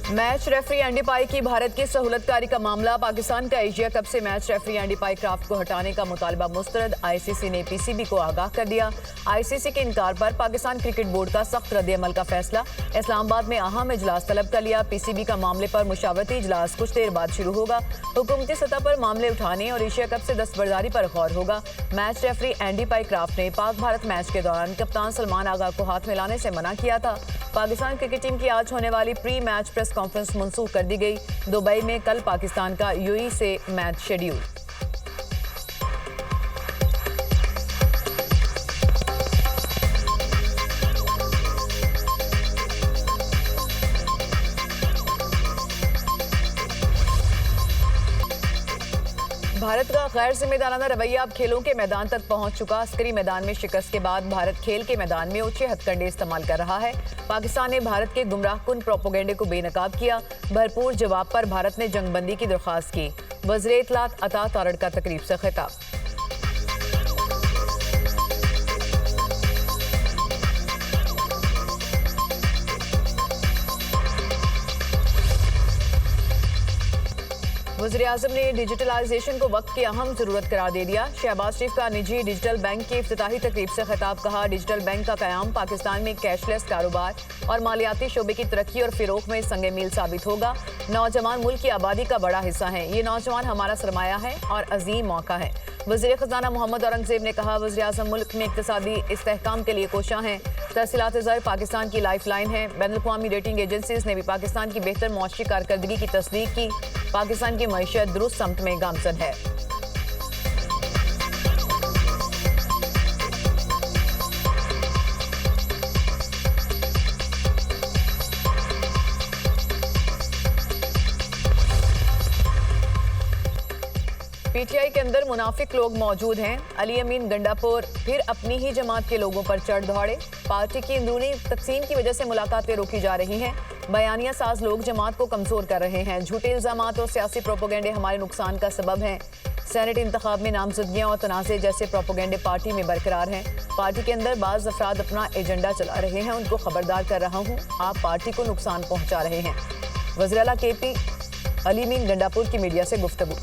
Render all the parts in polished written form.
Match referee Andy पाई की भारत की सहूलतकारी का मामला। पाकिस्तान का एशिया कप से मैच रेफरी एंडी पाई क्राफ्ट को हटाने का मुतालबा मुस्तरद। आईसीसी ने पीसीबी को आगाह कर दिया। आईसीसी के इनकार पर पाकिस्तान क्रिकेट बोर्ड का सख्त रद्द-ए-अमल का फैसला। इस्लामाबाद में अहम इजलास तलब कर लिया। पीसीबी का मामले पर मुशावरती इजलास कुछ देर बाद शुरू होगा। हुकूमती सतह पर मामले उठाने और एशिया कप से दस्तबरदारी पर गौर होगा। मैच रेफरी एंडी पाई क्राफ्ट ने पाक भारत मैच के दौरान कप्तान सलमान आगा को हाथ मिलाने से मना किया था। पाकिस्तान क्रिकेट टीम की आज होने वाली प्री मैच प्रेस कॉन्फ्रेंस मंसूख कर दी गई। दुबई में कल पाकिस्तान का यूएई से मैच शेड्यूल। भारत का गैर जिम्मेदाराना रवैया अब खेलों के मैदान तक पहुंच चुका। अस्करी मैदान में शिकस्त के बाद भारत खेल के मैदान में ऊंचे हथकंडे इस्तेमाल कर रहा है। पाकिस्तान ने भारत के गुमराहकुन प्रोपेगेंडे को बेनकाब किया। भरपूर जवाब पर भारत ने जंगबंदी की दरख्वास्त की। वज़ीर इत्तलात अता तारड़ का तकरीब से खिताब। वज़ीर-ए-आज़म ने डिजिटलाइजेशन को वक्त की अहम जरूरत करार दे दिया। शहबाज शरीफ का निजी डिजिटल बैंक की इफ्तिताही तकरीब से खिताब। कहा, डिजिटल बैंक का क़याम पाकिस्तान में कैशलेस कारोबार और मालियाती शोबे की तरक्की और फिरोग में संगे मील साबित होगा। नौजवान मुल्क की आबादी का बड़ा हिस्सा हैं। ये नौजवान हमारा सरमाया है और अजीम मौका है। वज़ीर ख़ज़ाना मोहम्मद औरंगज़ेब ने कहा, वज़ीर-ए-आज़म मुल्क में इक़्तिसादी इस्तेहकाम के लिए कोशां हैं। तहसीलात ज़र पाकिस्तान की लाइफ लाइन है। बैनुल-अक़वामी रेटिंग एजेंसीज़ ने भी पाकिस्तान की बेहतर मुआशी कारकर्दगी की तस्दीक की। पाकिस्तान की मईशत दुरुस्त समत में गामज़न है। पीटीआई के अंदर मुनाफिक लोग मौजूद हैं। अली अमीन गंडापुर फिर अपनी ही जमात के लोगों पर चढ़ दौड़े। पार्टी की अंदरूनी तकसीम की वजह से मुलाकातें रोकी जा रही हैं। बयानिया साज लोग जमात को कमजोर कर रहे हैं। झूठे इल्जामात और सियासी प्रोपेगेंडे हमारे नुकसान का सबब हैं। सेनेट इंतखाब में नामजदगियां और तनाज़े जैसे प्रोपेगेंडे पार्टी में बरकरार हैं। पार्टी के अंदर बाज़ अफराद अपना एजेंडा चला रहे हैं। उनको खबरदार कर रहा हूँ, आप पार्टी को नुकसान पहुँचा रहे हैं। वज़ीर आला केपी अली अमीन गंडापुर की मीडिया से गुफ्तगू।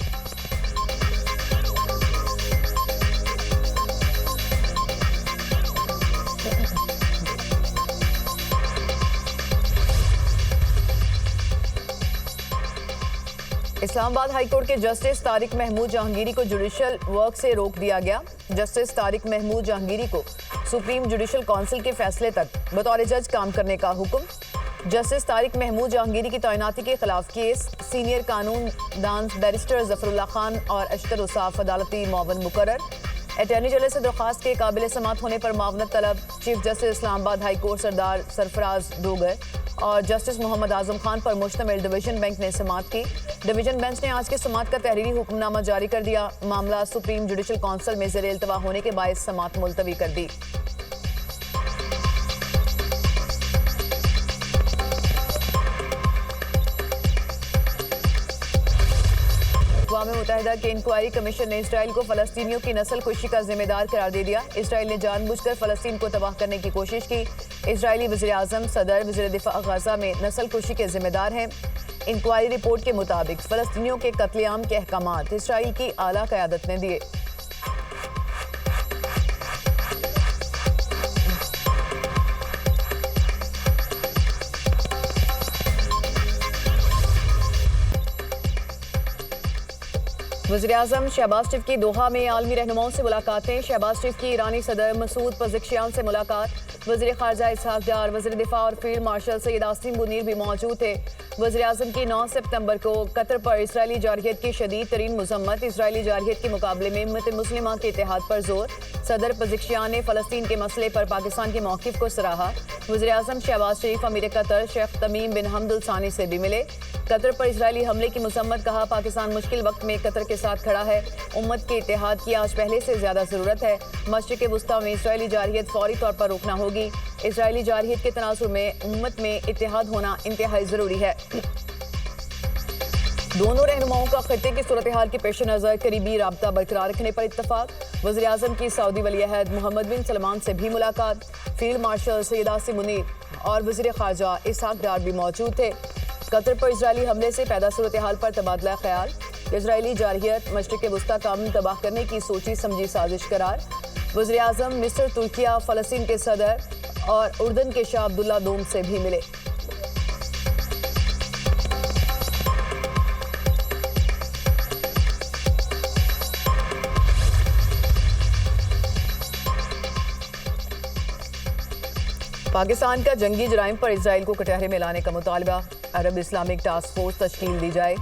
इस्लामाबाद हाईकोर्ट के जस्टिस तारिक महमूद जहांगीरी को जुडिशल वर्क से रोक दिया गया। जस्टिस तारिक महमूद जहांगीरी को सुप्रीम जुडिशल काउंसिल के फैसले तक बतौर जज काम करने का हुक्म। जस्टिस तारिक महमूद जहांगीरी की तैनाती के खिलाफ केस। सीनियर कानून दान बैरिस्टर जफरुल्लाह खान और अशतर उसाफ अदालती मुआवन मुकर्रर। अटॉर्नी जनरल से दरख्वास्त के काबिल समात होने पर मावनत तलब। Chief justice Islamabad high court Sardar Sarfaraz Dogar और जस्टिस मोहम्मद आजम खान पर मुश्तमिल डिवीजन बेंच ने समात की। डिवीजन बेंच ने आज के समात का तहरीरी हुक्मनामा जारी कर दिया। मामला सुप्रीम जुडिशल काउंसिल में ज़ेर इल्तवा होने के बायस समात मुलतवी कर दी। अक़वाम मुत्तहिदा के इंक्वायरी कमीशन ने इसराइल को फ़लस्तीनियों की नस्ल खुशी का जिम्मेदार करार दे दिया। इसराइल ने जानबूझकर फ़लस्तीन को तबाह करने की कोशिश की। इसराइली वज़ीर-ए-आज़म सदर वज़ीर दिफा गज़ा में नस्ल खुशी के जिम्मेदार हैं। इंक्वायरी रिपोर्ट के मुताबिक फ़लस्तीनियों के कत्लेआम के अहकामात इसराइल की आला क़यादत ने दिए। वज़ीर-ए-आज़म शहबाज शरीफ की दोहा में आलमी रहनुमाओं से मुलाकातें। शहबाज शरीफ की ईरानी सदर मसूद पज़ेश्कियान से मुलाकात। वज़ीर ख़ारजा इसहाक़ डार, वज़ीर दिफा और फील्ड मार्शल सैयद आसिम मुनीर भी मौजूद थे। वज़ीर-ए-आज़म की 9 सितंबर को कतर पर इसराइली जारहियत की शदीद तरीन मज़म्मत। इसराइली जारहियत के मुकाबले में उम्मत मुस्लिमा के इत्तेहाद पर जोर। सदर पज़ेश्कियान ने फ़लस्तीन के मसले पर पाकिस्तान के मौक़िफ़ को सराहा। वज़ीर-ए-आज़म शहबाज शरीफ अमीर कतर शेख तमीम बिन हमद अल सानी से भी मिले। कतर पर इसराइली हमले की मज़म्मत। कहा, पाकिस्तान मुश्किल वक्त में कतर के साथ खड़ा है। उम्मत के इत्तेहाद की आज पहले से ज्यादा जरूरत है। मशरिक़ वुस्ता में इसराइली जारहियत फौरी तौर पर रोकना होगी। इसराइली जारहियत के तनासुर में उम्मत में इत्तेहाद होना इंतहाई जरूरी है। दोनों रहनुमाओं का खत्ते की सूरत हाल के पेश नज़र करीबी राब्ता बरकरार रखने पर इत्तफाक। वज़ीर-ए-आज़म की सऊदी वली-अहद मोहम्मद बिन सलमान से भी मुलाकात। फील्ड मार्शल सैयद आसिम मुनीर और वज़ीर ख़ारजा इसहाक़ डार भी मौजूद थे। कतर पर इजरायली हमले से पैदा सूरत हाल पर तबादला ख्याल। इजरायली जारहियत मशरिक वस्ता का अमन तबाह करने की सोची समझी साजिश करार। वज़ीर आज़म मिस्र, तुर्किया, फ़लस्तीन के सदर और उर्दन के शाह अब्दुल्ला दोम से भी मिले। पाकिस्तान का जंगी जराइम पर इजराइल को कटहरे में लाने का मुतालबा। अरब इस्लामिक टास्क फोर्स तश्कील दी जाए।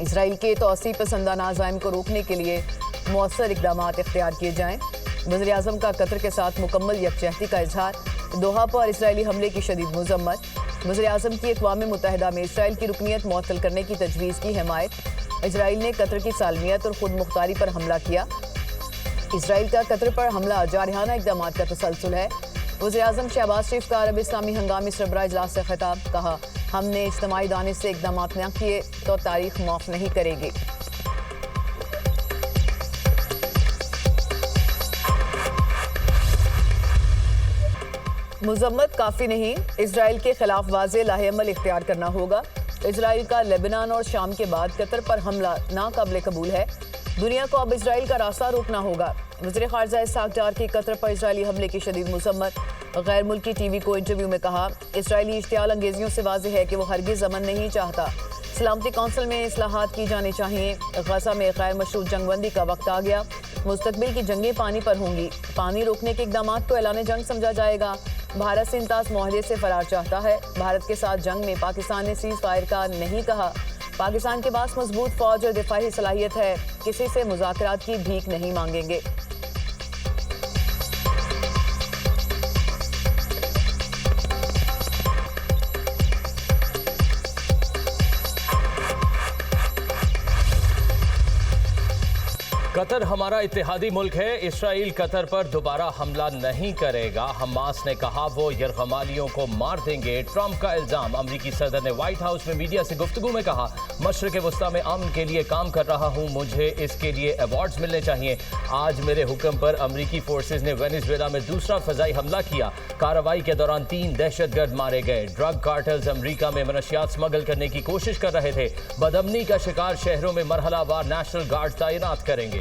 इजराइल के तौसी पसंदाना अज़ाइम को रोकने के लिए मौसर इकदाम इख्तियार किए जाएँ। वज़ीर आज़म का कतर के साथ मुकम्मल यकजहती का इजहार। दोहा पर इसराइली हमले की शदीद मजम्मत। वज़ीर आज़म की अक़वाम मुत्तहिदा में इसराइल की रुकनीत मुअत्तल करने की तजवीज़ की हिमायत। इजराइल ने कतर की सालमियत और खुद मुख्तारी पर हमला किया। इसराइल का कतर पर हमला जारहाना इकदाम का तसलसल है। वज़ीर आज़म शहबाज शरीफ का अरब इस्लामी हंगामी सरबराह इजलास से खिताब। कहा, हमने इज्तिमाई दानिश से इकदाम न किए तो तारीख माफ़ नहीं करेगी। मुजम्मत काफ़ी नहीं, इसराइल के खिलाफ वाज़े लाहेअमल इख्तियार करना होगा। इसराइल का लेबनान और शाम के बाद कतर पर हमला नाकाबिल कबूल है। दुनिया को अब इसराइल का रास्ता रोकना होगा। वज़ीर ख़ारजा इसहाक़ डार की कतर पर इसराइली हमले की शदीद मुज़म्मत। गैर मुल्की टीवी को इंटरव्यू में कहा, इसराइली इश्तियाल अंगेजियों से वाज़ेह है कि वो हरगिज़ अमन नहीं चाहता। सलामती कौंसिल में इस्लाहात की जानी चाहिए। गज़ा में गैर मशरूत जंगबंदी का वक्त आ गया। मुस्तकबिल की जंगें पानी पर होंगी। पानी रोकने के इक़दाम को ऐलान जंग समझा जाएगा। भारत से इंताज मुआहदे से फरार चाहता है। भारत के साथ जंग में पाकिस्तान ने सीज़ फायर का नहीं कहा। पाकिस्तान के पास मजबूत फौज और दिफाई सलाहियत है। किसी से मुज़ाकरात की भीख नहीं मांगेंगे। कतर हमारा इत्तेहादी मुल्क है। इसराइल कतर पर दोबारा हमला नहीं करेगा। हमास ने कहा वो यरगमालियों को मार देंगे। ट्रंप का इल्जाम। अमरीकी सदर ने व्हाइट हाउस में मीडिया से गुफ्तगू में कहा, मशरिक वस्ता में अमन के लिए काम कर रहा हूं, मुझे इसके लिए अवार्ड्स मिलने चाहिए। आज मेरे हुक्म पर अमरीकी फोर्सेज ने वेनेजुएला में दूसरा फजाई हमला किया। कार्रवाई के दौरान 3 दहशतगर्द मारे गए। ड्रग कार्टल्स अमरीका में मनशियात स्मगल करने की कोशिश कर रहे थे। बदअमनी का शिकार शहरों में मरहलावार नेशनल गार्ड तैनात करेंगे।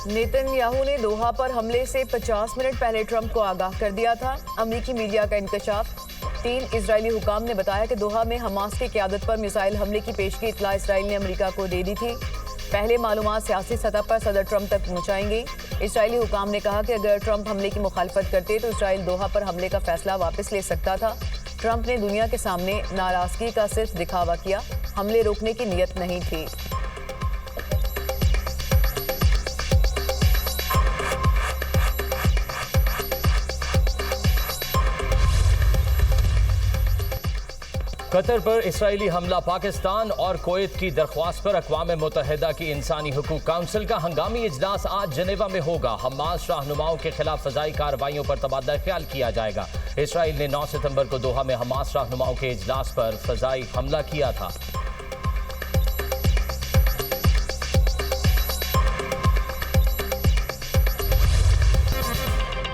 नेतन्याहू ने दोहा पर हमले से 50 मिनट पहले ट्रंप को आगाह कर दिया था। अमरीकी मीडिया का इंकशाफ। 3 इजरायली हुकाम ने बताया कि दोहा में हमास की क़यादत पर मिसाइल हमले की पेशगी इत्तला इसराइल ने अमरीका को दे दी थी। पहले मालूमात सियासी सतह पर सदर ट्रंप तक पहुंचाएंगे। इसराइली हुकाम ने कहा कि अगर ट्रंप हमले की मुखालफत करते तो इसराइल दोहा पर हमले का फैसला वापस ले सकता था। ट्रंप ने दुनिया के सामने नाराजगी का सिर्फ दिखावा किया। हमले रोकने की नीयत नहीं थी। कतर पर इसराइली हमला। पाकिस्तान और कुवैत की दरख्वास्त पर अक़वाम मुत्तहिदा की इंसानी हुकूक काउंसिल का हंगामी इजलास आज जनेवा में होगा। हमास रहनुमाओं के खिलाफ फ़ज़ाई कार्रवाइयों पर तबादला ख्याल किया जाएगा। इसराइल ने 9 सितंबर को दोहा में हमास रहनुमाओं के इजलास पर फ़ज़ाई हमला किया था।